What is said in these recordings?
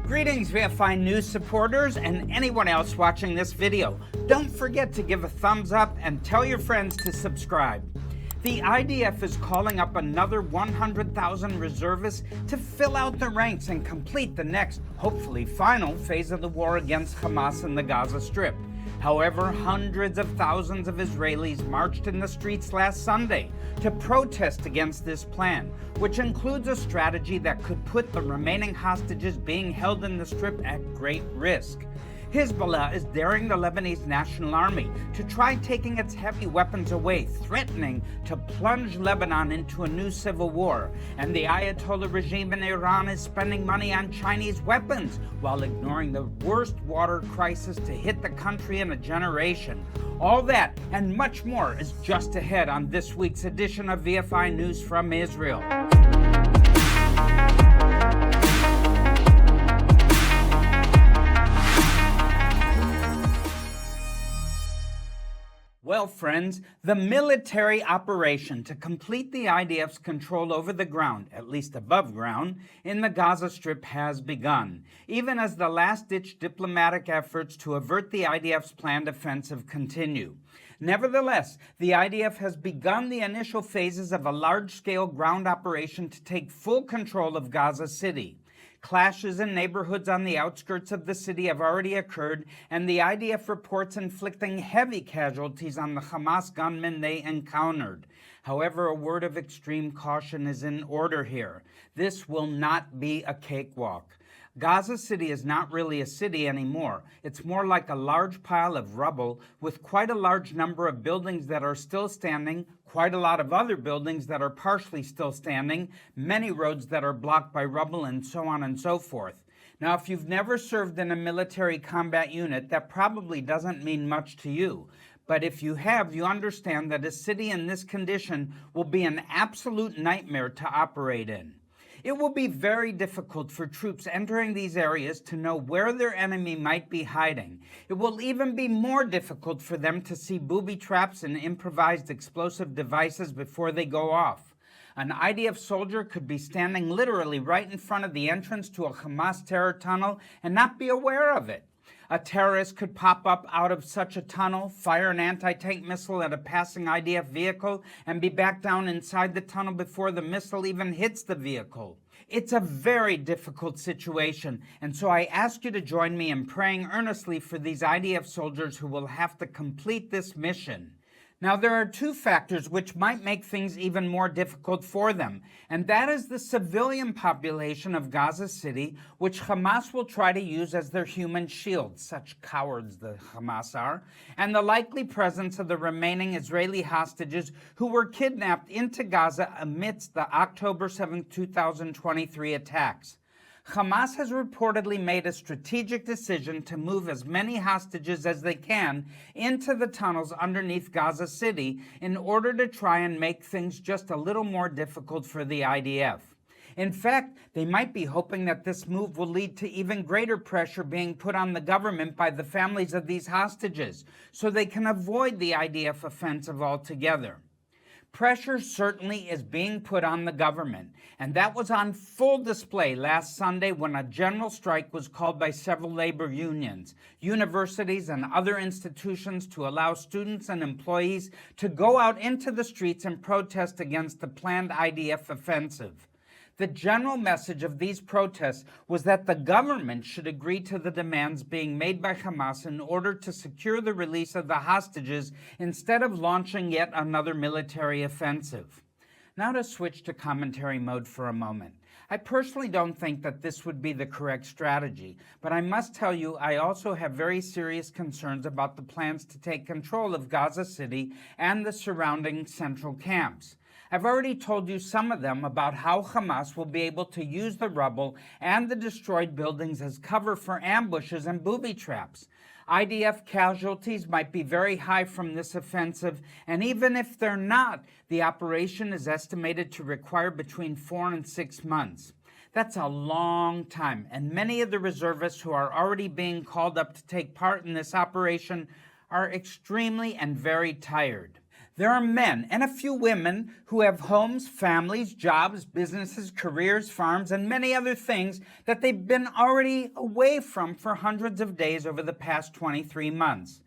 Greetings VFI News supporters and anyone else watching this video. Don't forget to give a thumbs up and tell your friends to subscribe. The IDF is calling up another 100,000 reservists to fill out the ranks and complete the next, hopefully final, phase of the war against Hamas in the Gaza Strip. However, hundreds of thousands of Israelis marched in the streets last Sunday to protest against this plan, which includes a strategy that could put the remaining hostages being held in the Strip at great risk. Hezbollah is daring the Lebanese National Army to try taking its heavy weapons away, threatening to plunge Lebanon into a new civil war. And the Ayatollah regime in Iran is spending money on Chinese weapons while ignoring the worst water crisis to hit the country in a generation. All that and much more is just ahead on this week's edition of VFI News from Israel. Well, friends, the military operation to complete the IDF's control over the ground, at least above ground, in the Gaza Strip has begun, even as the last-ditch diplomatic efforts to avert the IDF's planned offensive continue. Nevertheless, the IDF has begun the initial phases of a large-scale ground operation to take full control of Gaza City. Clashes in neighborhoods on the outskirts of the city have already occurred, and the IDF reports inflicting heavy casualties on the Hamas gunmen they encountered. However, a word of extreme caution is in order here. This will not be a cakewalk. Gaza City is not really a city anymore. It's more like a large pile of rubble with quite a large number of buildings that are still standing, quite a lot of other buildings that are partially still standing, many roads that are blocked by rubble, and so on and so forth. Now, if you've never served in a military combat unit, that probably doesn't mean much to you. But if you have, you understand that a city in this condition will be an absolute nightmare to operate in. It will be very difficult for troops entering these areas to know where their enemy might be hiding. It will even be more difficult for them to see booby traps and improvised explosive devices before they go off. An IDF soldier could be standing literally right in front of the entrance to a Hamas terror tunnel and not be aware of it. A terrorist could pop up out of such a tunnel, fire an anti-tank missile at a passing IDF vehicle, and be back down inside the tunnel before the missile even hits the vehicle. It's a very difficult situation, and so I ask you to join me in praying earnestly for these IDF soldiers who will have to complete this mission. Now, there are two factors which might make things even more difficult for them, and that is the civilian population of Gaza City, which Hamas will try to use as their human shield, such cowards the Hamas are, and the likely presence of the remaining Israeli hostages who were kidnapped into Gaza amidst the October 7, 2023 attacks. Hamas has reportedly made a strategic decision to move as many hostages as they can into the tunnels underneath Gaza City in order to try and make things just a little more difficult for the IDF. In fact, they might be hoping that this move will lead to even greater pressure being put on the government by the families of these hostages, so they can avoid the IDF offensive altogether. Pressure certainly is being put on the government, and that was on full display last Sunday when a general strike was called by several labor unions, universities, and other institutions to allow students and employees to go out into the streets and protest against the planned IDF offensive. The general message of these protests was that the government should agree to the demands being made by Hamas in order to secure the release of the hostages instead of launching yet another military offensive. Now to switch to commentary mode for a moment. I personally don't think that this would be the correct strategy, but I must tell you I also have very serious concerns about the plans to take control of Gaza City and the surrounding central camps. I've already told you some of them about how Hamas will be able to use the rubble and the destroyed buildings as cover for ambushes and booby traps. IDF casualties might be very high from this offensive, and even if they're not, the operation is estimated to require between 4 and 6 months. That's a long time, and many of the reservists who are already being called up to take part in this operation are extremely and very tired. There are men and a few women who have homes, families, jobs, businesses, careers, farms, and many other things that they've been already away from for hundreds of days over the past 23 months.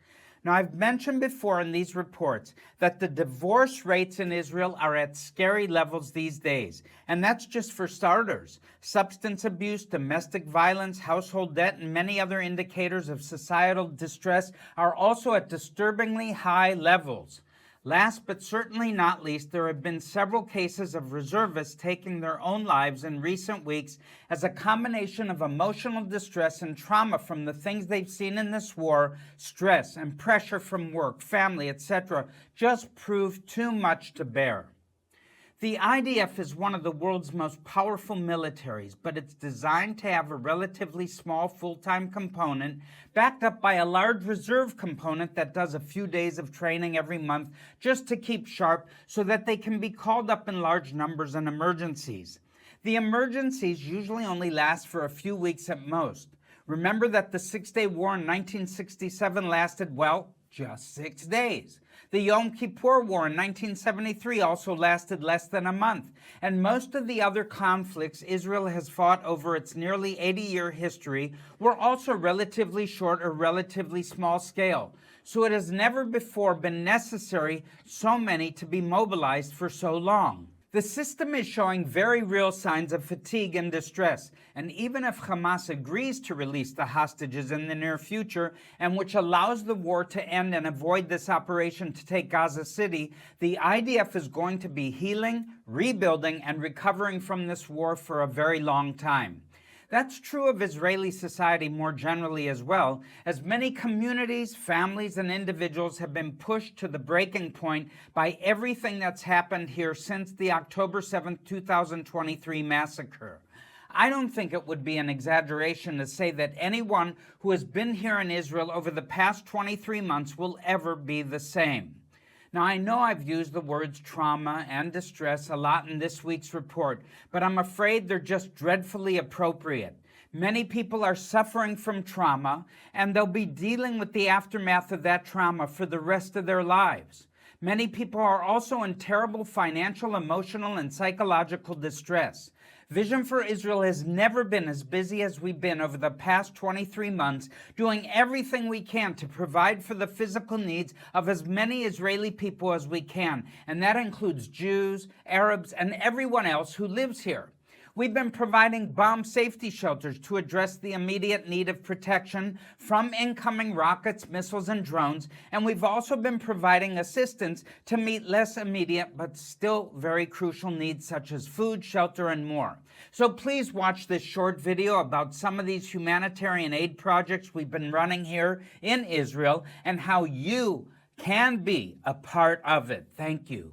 Now, I've mentioned before in these reports that the divorce rates in Israel are at scary levels these days. And that's just for starters. Substance abuse, domestic violence, household debt, and many other indicators of societal distress are also at disturbingly high levels. Last but certainly not least, there have been several cases of reservists taking their own lives in recent weeks as a combination of emotional distress and trauma from the things they've seen in this war, stress and pressure from work, family, etc., just proved too much to bear. The IDF is one of the world's most powerful militaries, but it's designed to have a relatively small full-time component backed up by a large reserve component that does a few days of training every month just to keep sharp so that they can be called up in large numbers in emergencies. The emergencies usually only last for a few weeks at most. Remember that the Six-Day War in 1967 lasted, well, just 6 days. The Yom Kippur War in 1973 also lasted less than a month. And most of the other conflicts Israel has fought over its nearly 80-year history were also relatively short or relatively small scale. So it has never before been necessary so many to be mobilized for so long. The system is showing very real signs of fatigue and distress, and even if Hamas agrees to release the hostages in the near future, and which allows the war to end and avoid this operation to take Gaza City, the IDF is going to be healing, rebuilding, and recovering from this war for a very long time. That's true of Israeli society more generally as well, as many communities, families, and individuals have been pushed to the breaking point by everything that's happened here since the October 7, 2023 massacre. I don't think it would be an exaggeration to say that anyone who has been here in Israel over the past 23 months will ever be the same. Now, I know I've used the words trauma and distress a lot in this week's report, but I'm afraid they're just dreadfully appropriate. Many people are suffering from trauma, and they'll be dealing with the aftermath of that trauma for the rest of their lives. Many people are also in terrible financial, emotional, and psychological distress. Vision for Israel has never been as busy as we've been over the past 23 months, doing everything we can to provide for the physical needs of as many Israeli people as we can, and that includes Jews, Arabs, and everyone else who lives here. We've been providing bomb safety shelters to address the immediate need of protection from incoming rockets, missiles, and drones, and we've also been providing assistance to meet less immediate but still very crucial needs such as food, shelter, and more. So please watch this short video about some of these humanitarian aid projects we've been running here in Israel and how you can be a part of it. Thank you.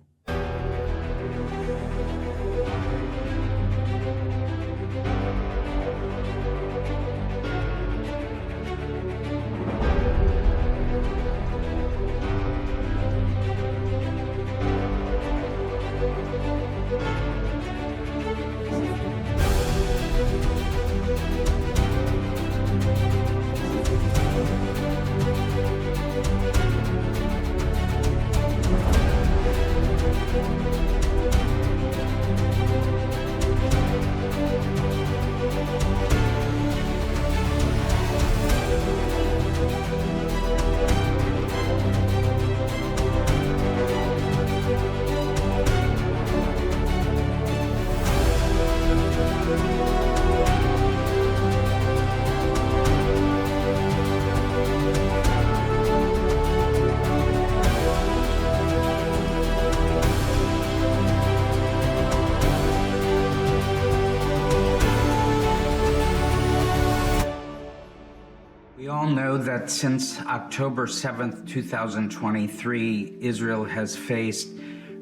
We all know that since October 7th, 2023, Israel has faced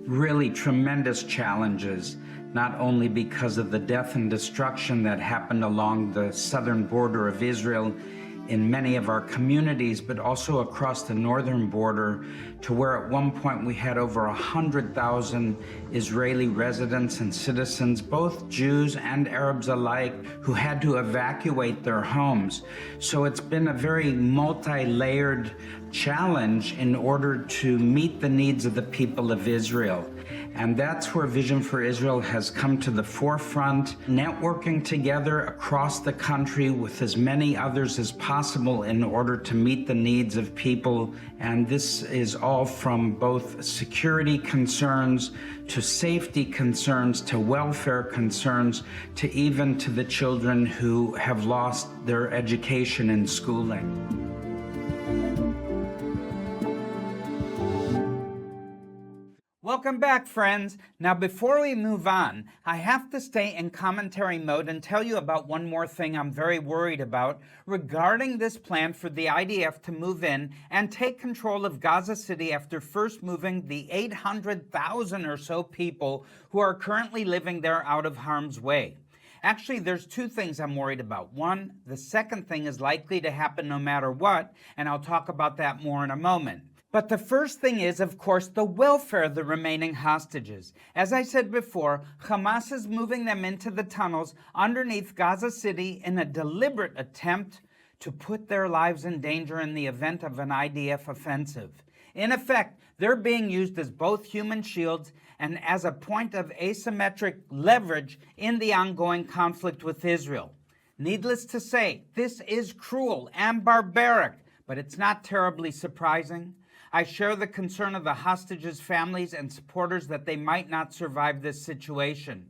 really tremendous challenges, not only because of the death and destruction that happened along the southern border of Israel in many of our communities, but also across the northern border, to where at one point we had over 100,000 Israeli residents and citizens, both Jews and Arabs alike, who had to evacuate their homes. So it's been a very multi-layered challenge in order to meet the needs of the people of Israel. And that's where Vision for Israel has come to the forefront, networking together across the country with as many others as possible in order to meet the needs of people. And this is all from both security concerns to safety concerns to welfare concerns to even to the children who have lost their education and schooling. Welcome back, friends. Now, before we move on, I have to stay in commentary mode and tell you about one more thing I'm very worried about regarding this plan for the IDF to move in and take control of Gaza City after first moving the 800,000 or so people who are currently living there out of harm's way. Actually, there's two things I'm worried about. One, the second thing is likely to happen no matter what, and I'll talk about that more in a moment. But the first thing is, of course, the welfare of the remaining hostages. As I said before, Hamas is moving them into the tunnels underneath Gaza City in a deliberate attempt to put their lives in danger in the event of an IDF offensive. In effect, they're being used as both human shields and as a point of asymmetric leverage in the ongoing conflict with Israel. Needless to say, this is cruel and barbaric, but it's not terribly surprising. I share the concern of the hostages' families and supporters that they might not survive this situation.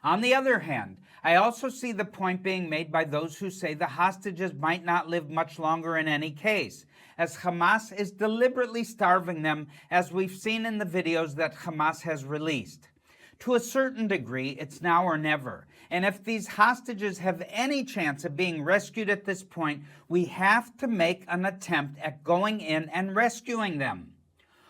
On the other hand, I also see the point being made by those who say the hostages might not live much longer in any case, as Hamas is deliberately starving them, as we've seen in the videos that Hamas has released. To a certain degree, it's now or never. And if these hostages have any chance of being rescued at this point, we have to make an attempt at going in and rescuing them.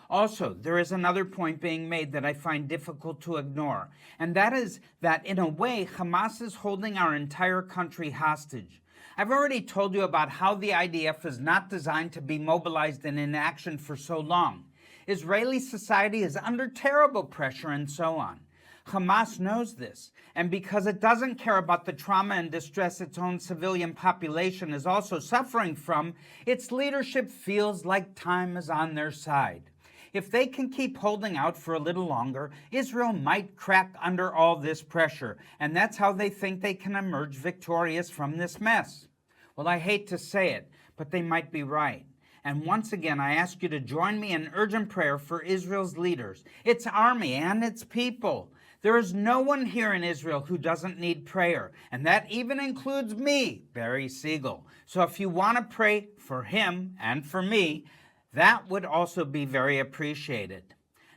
Also, there is another point being made that I find difficult to ignore, and that is that in a way, Hamas is holding our entire country hostage. I've already told you about how the IDF is not designed to be mobilized and in action for so long. Israeli society is under terrible pressure and so on. Hamas knows this, and because it doesn't care about the trauma and distress its own civilian population is also suffering from, its leadership feels like time is on their side. If they can keep holding out for a little longer, Israel might crack under all this pressure, and that's how they think they can emerge victorious from this mess. Well, I hate to say it, but they might be right. And once again, I ask you to join me in urgent prayer for Israel's leaders, its army, and its people. There is no one here in Israel who doesn't need prayer, and that even includes me, Barry Segal. So if you want to pray for him and for me, that would also be very appreciated.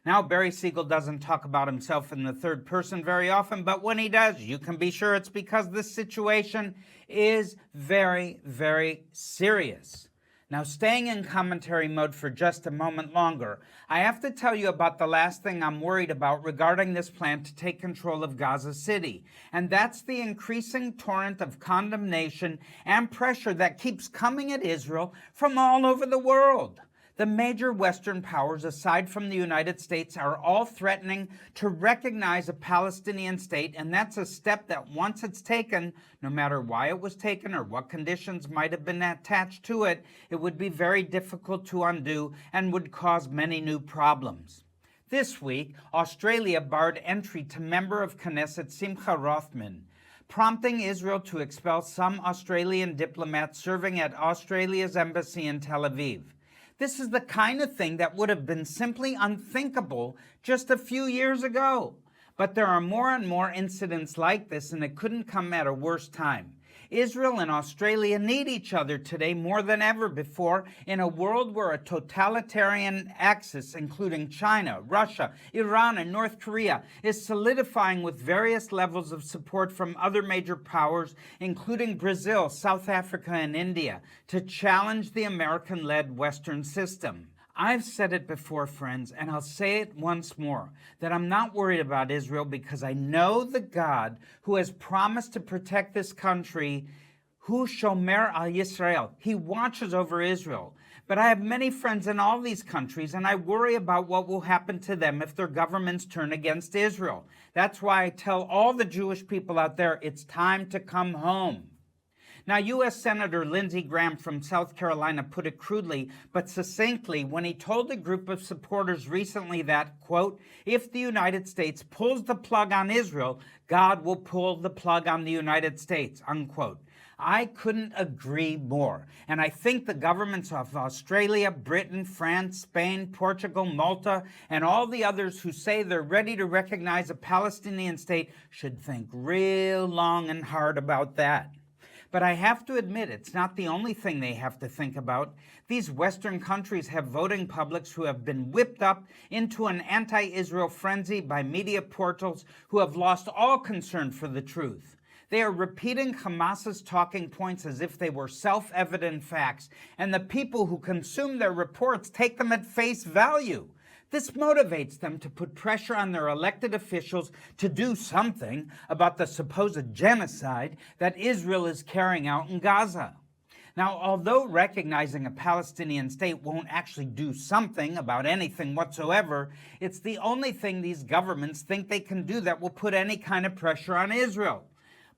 Now, Barry Segal doesn't talk about himself in the third person very often, but when he does, you can be sure it's because this situation is very, very serious. Now, staying in commentary mode for just a moment longer, I have to tell you about the last thing I'm worried about regarding this plan to take control of Gaza City, and that's the increasing torrent of condemnation and pressure that keeps coming at Israel from all over the world. The major Western powers, aside from the United States, are all threatening to recognize a Palestinian state, and that's a step that once it's taken, no matter why it was taken or what conditions might have been attached to it, it would be very difficult to undo and would cause many new problems. This week, Australia barred entry to member of Knesset Simcha Rothman, prompting Israel to expel some Australian diplomats serving at Australia's embassy in Tel Aviv. This is the kind of thing that would have been simply unthinkable just a few years ago. But there are more and more incidents like this, and it couldn't come at a worse time. Israel and Australia need each other today more than ever before in a world where a totalitarian axis, including China, Russia, Iran, and North Korea, is solidifying with various levels of support from other major powers, including Brazil, South Africa, and India, to challenge the American-led Western system. I've said it before, friends, and I'll say it once more, that I'm not worried about Israel because I know the God who has promised to protect this country, Hu shomer al Yisrael. He watches over Israel. But I have many friends in all these countries, and I worry about what will happen to them if their governments turn against Israel. That's why I tell all the Jewish people out there, it's time to come home. Now, U.S. Senator Lindsey Graham from South Carolina put it crudely but succinctly when he told a group of supporters recently that, quote, if the United States pulls the plug on Israel, God will pull the plug on the United States, unquote. I couldn't agree more. And I think the governments of Australia, Britain, France, Spain, Portugal, Malta, and all the others who say they're ready to recognize a Palestinian state should think real long and hard about that. But I have to admit, it's not the only thing they have to think about. These Western countries have voting publics who have been whipped up into an anti-Israel frenzy by media portals who have lost all concern for the truth. They are repeating Hamas's talking points as if they were self-evident facts, and the people who consume their reports take them at face value. This motivates them to put pressure on their elected officials to do something about the supposed genocide that Israel is carrying out in Gaza. Now, although recognizing a Palestinian state won't actually do something about anything whatsoever, it's the only thing these governments think they can do that will put any kind of pressure on Israel.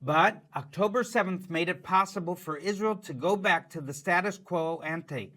But October 7th made it possible for Israel to go back to the status quo ante,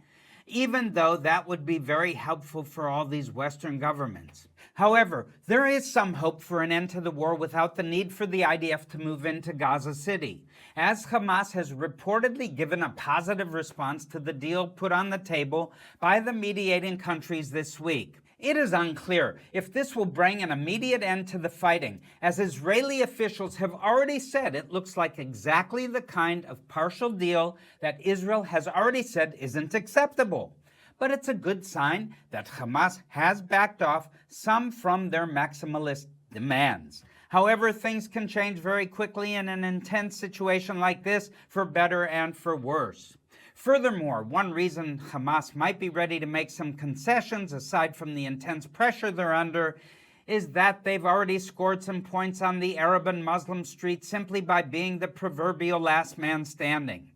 even though that would be very helpful for all these Western governments. However, there is some hope for an end to the war without the need for the IDF to move into Gaza City, as Hamas has reportedly given a positive response to the deal put on the table by the mediating countries this week. It is unclear if this will bring an immediate end to the fighting, as Israeli officials have already said it looks like exactly the kind of partial deal that Israel has already said isn't acceptable. But it's a good sign that Hamas has backed off some from their maximalist demands. However, things can change very quickly in an intense situation like this, for better and for worse. Furthermore, one reason Hamas might be ready to make some concessions, aside from the intense pressure they're under, is that they've already scored some points on the Arab and Muslim street simply by being the proverbial last man standing.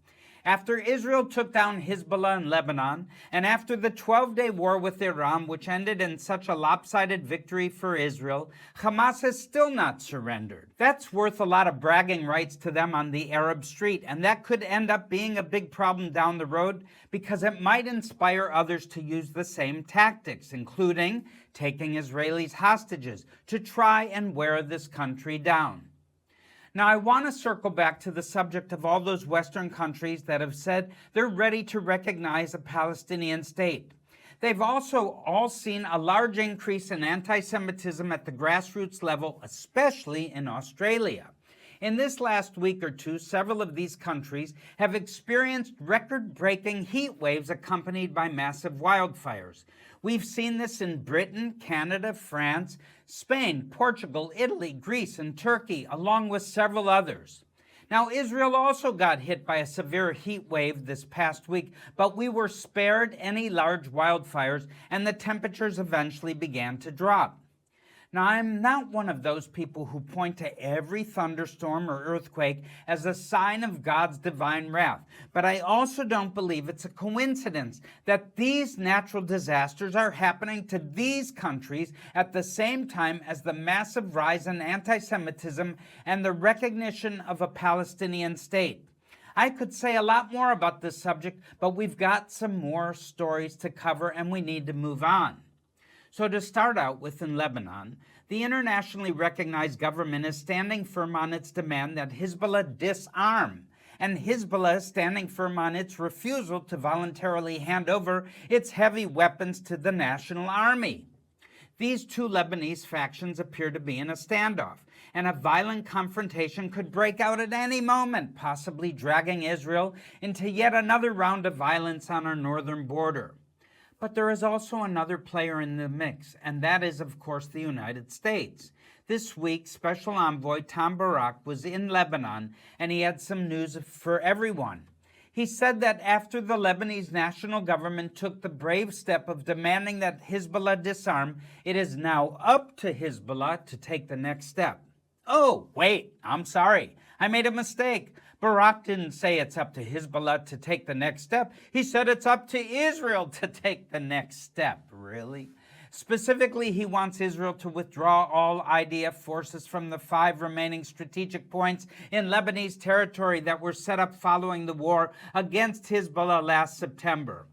After Israel took down Hezbollah in Lebanon, and after the 12-day war with Iran, which ended in such a lopsided victory for Israel, Hamas has still not surrendered. That's worth a lot of bragging rights to them on the Arab street, and that could end up being a big problem down the road because it might inspire others to use the same tactics, including taking Israelis hostages to try and wear this country down. Now, I want to circle back to the subject of all those Western countries that have said they're ready to recognize a Palestinian state. They've also all seen a large increase in anti-Semitism at the grassroots level, especially in Australia. In this last week or two, several of these countries have experienced record-breaking heat waves accompanied by massive wildfires. We've seen this in Britain, Canada, France, Spain, Portugal, Italy, Greece, and Turkey, along with several others. Now, Israel also got hit by a severe heat wave this past week, but we were spared any large wildfires, and the temperatures eventually began to drop. Now, I'm not one of those people who point to every thunderstorm or earthquake as a sign of God's divine wrath, but I also don't believe it's a coincidence that these natural disasters are happening to these countries at the same time as the massive rise in anti-Semitism and the recognition of a Palestinian state. I could say a lot more about this subject, but we've got some more stories to cover and we need to move on. So to start out with, in Lebanon, the internationally recognized government is standing firm on its demand that Hezbollah disarm, and Hezbollah is standing firm on its refusal to voluntarily hand over its heavy weapons to the national army. These two Lebanese factions appear to be in a standoff, and a violent confrontation could break out at any moment, possibly dragging Israel into yet another round of violence on our northern border. But there is also another player in the mix, and that is, of course, the United States. This week, Special Envoy Tom Barak was in Lebanon, and he had some news for everyone. He said that after the Lebanese national government took the brave step of demanding that Hezbollah disarm, it is now up to Hezbollah to take the next step. Oh, wait, I'm sorry. I made a mistake. Barak didn't say it's up to Hezbollah to take the next step. He said it's up to Israel to take the next step. Really? Specifically, he wants Israel to withdraw all IDF forces from the 5 remaining strategic points in Lebanese territory that were set up following the war against Hezbollah last September.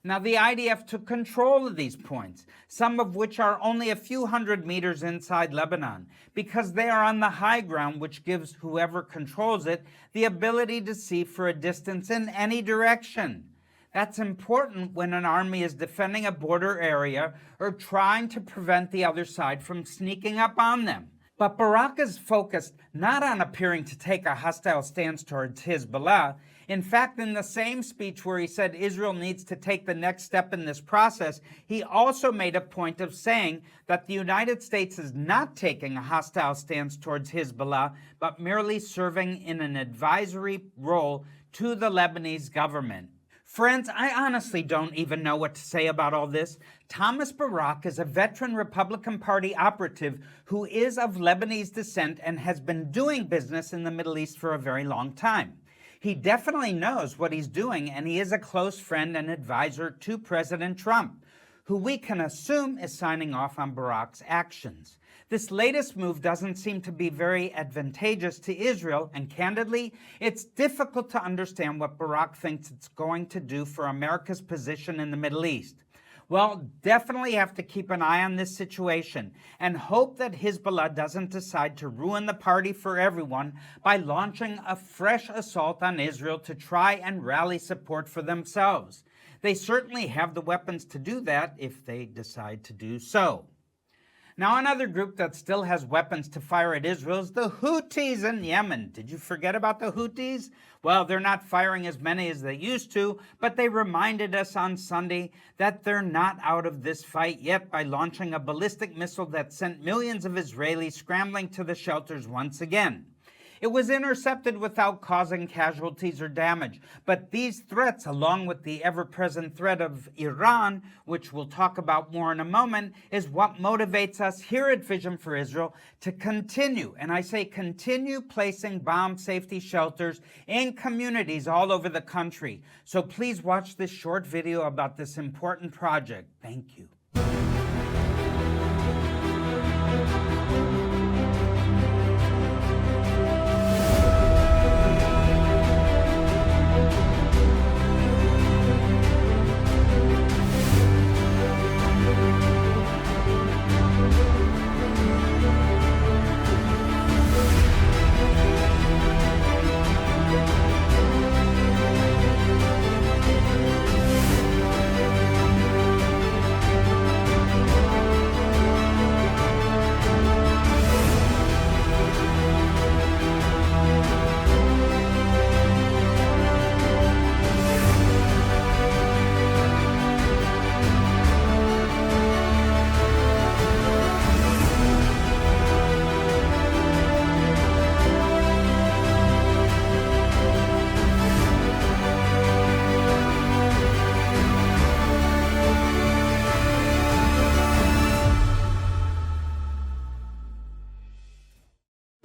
Now, the IDF took control of these points, some of which are only a few hundred meters inside Lebanon, because they are on the high ground, which gives whoever controls it the ability to see for a distance in any direction. That's important when an army is defending a border area or trying to prevent the other side from sneaking up on them. But Barak is focused not on appearing to take a hostile stance towards Hezbollah. In fact, in the same speech where he said Israel needs to take the next step in this process, he also made a point of saying that the United States is not taking a hostile stance towards Hezbollah, but merely serving in an advisory role to the Lebanese government. Friends, I honestly don't even know what to say about all this. Thomas Barak is a veteran Republican Party operative who is of Lebanese descent and has been doing business in the Middle East for a very long time. He definitely knows what he's doing, and he is a close friend and advisor to President Trump, who we can assume is signing off on Barak's actions. This latest move doesn't seem to be very advantageous to Israel, and candidly, it's difficult to understand what Barak thinks it's going to do for America's position in the Middle East. Well, definitely have to keep an eye on this situation and hope that Hezbollah doesn't decide to ruin the party for everyone by launching a fresh assault on Israel to try and rally support for themselves. They certainly have the weapons to do that if they decide to do so. Now, another group that still has weapons to fire at Israel is the Houthis in Yemen. Did you forget about the Houthis? Well, they're not firing as many as they used to, but they reminded us on Sunday that they're not out of this fight yet by launching a ballistic missile that sent millions of Israelis scrambling to the shelters once again. It was intercepted without causing casualties or damage, but these threats, along with the ever-present threat of Iran, which we'll talk about more in a moment, is what motivates us here at Vision for Israel to continue, and I say continue, placing bomb safety shelters in communities all over the country. So please watch this short video about this important project. Thank you.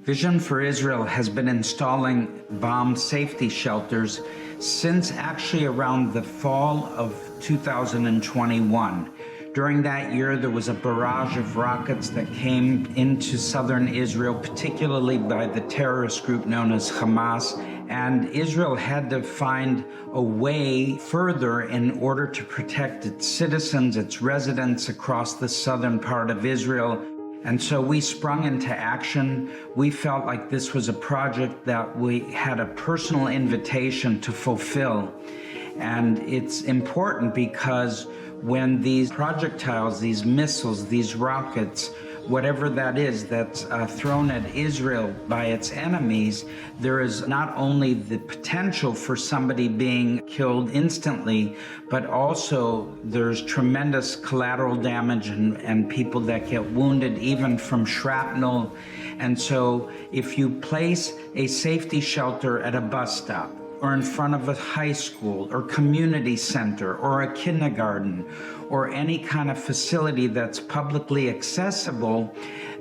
Vision for Israel has been installing bomb safety shelters since actually around the fall of 2021. During that year, there was a barrage of rockets that came into southern Israel, particularly by the terrorist group known as Hamas, and Israel had to find a way further in order to protect its citizens, its residents across the southern part of Israel. And so we sprung into action. We felt like this was a project that we had a personal invitation to fulfill. And it's important because when these projectiles, these missiles, these rockets, whatever that is that's thrown at Israel by its enemies, there is not only the potential for somebody being killed instantly, but also there's tremendous collateral damage and people that get wounded even from shrapnel. And so if you place a safety shelter at a bus stop, or in front of a high school or community center or a kindergarten or any kind of facility that's publicly accessible,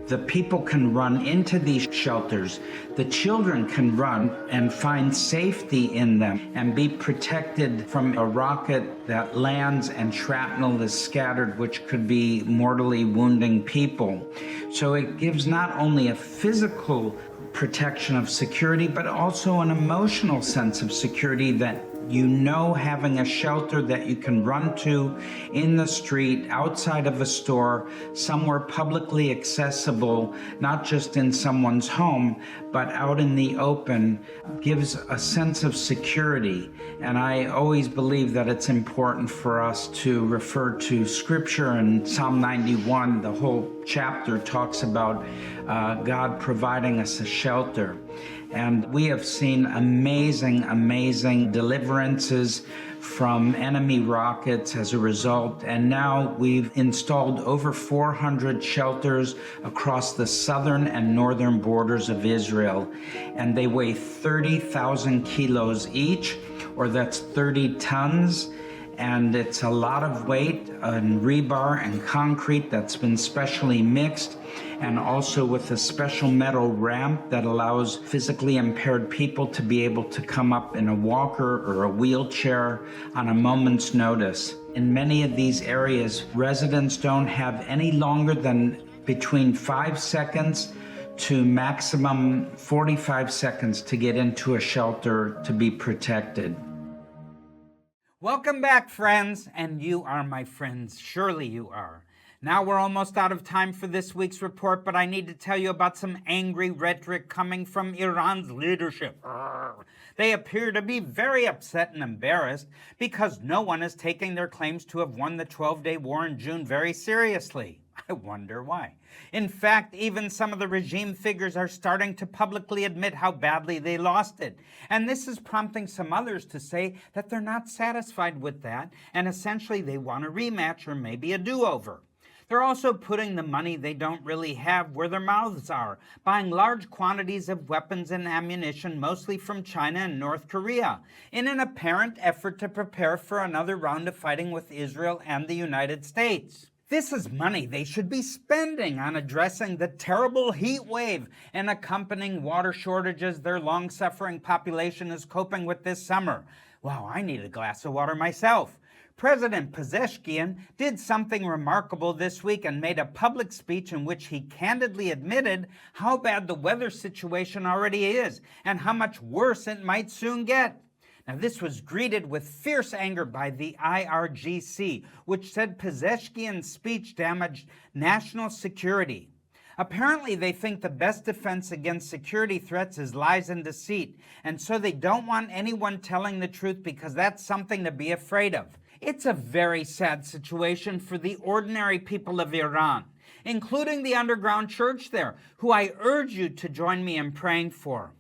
the people can run into these shelters. The children can run and find safety in them and be protected from a rocket that lands and shrapnel is scattered, which could be mortally wounding people. So it gives not only a physical protection of security, but also an emotional sense of security that you know having a shelter that you can run to in the street, outside of a store, somewhere publicly accessible, not just in someone's home, but out in the open, gives a sense of security. And I always believe that it's important for us to refer to Scripture. And Psalm 91, the whole chapter talks about God providing us a shelter. And we have seen amazing deliverances from enemy rockets as a result. And now we've installed over 400 shelters across the southern and northern borders of Israel. And they weigh 30,000 kilos each, or that's 30 tons. And it's a lot of weight on rebar and concrete that's been specially mixed, and also with a special metal ramp that allows physically impaired people to be able to come up in a walker or a wheelchair on a moment's notice. In many of these areas, residents don't have any longer than between 5 seconds to maximum 45 seconds to get into a shelter to be protected. Welcome back, friends, and you are my friends. Surely you are. Now we're almost out of time for this week's report, but I need to tell you about some angry rhetoric coming from Iran's leadership. They appear to be very upset and embarrassed because no one is taking their claims to have won the 12-day war in June very seriously. I wonder why. In fact, even some of the regime figures are starting to publicly admit how badly they lost it. And this is prompting some others to say that they're not satisfied with that, and essentially they want a rematch or maybe a do-over. They're also putting the money they don't really have where their mouths are, buying large quantities of weapons and ammunition, mostly from China and North Korea, in an apparent effort to prepare for another round of fighting with Israel and the United States. This is money they should be spending on addressing the terrible heat wave and accompanying water shortages their long-suffering population is coping with this summer. Wow, I need a glass of water myself. President Pezeshkian did something remarkable this week and made a public speech in which he candidly admitted how bad the weather situation already is and how much worse it might soon get. Now, this was greeted with fierce anger by the IRGC, which said Pezeshkian's speech damaged national security. Apparently, they think the best defense against security threats is lies and deceit, and so they don't want anyone telling the truth because that's something to be afraid of. It's a very sad situation for the ordinary people of Iran, including the underground church there, who I urge you to join me in praying for.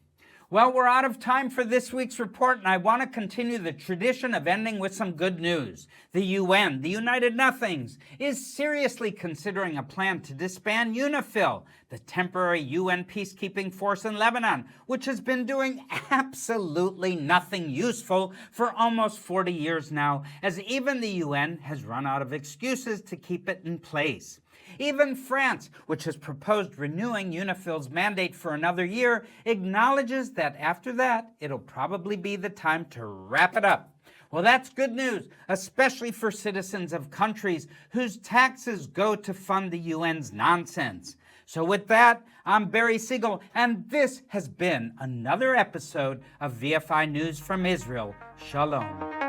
Well, we're out of time for this week's report, and I want to continue the tradition of ending with some good news. The UN, the United Nothings, is seriously considering a plan to disband UNIFIL, the temporary UN peacekeeping force in Lebanon, which has been doing absolutely nothing useful for almost 40 years now, as even the UN has run out of excuses to keep it in place. Even France, which has proposed renewing UNIFIL's mandate for another year, acknowledges that after that, it'll probably be the time to wrap it up. Well, that's good news, especially for citizens of countries whose taxes go to fund the UN's nonsense. So with that, I'm Barry Segal, and this has been another episode of VFI News from Israel. Shalom.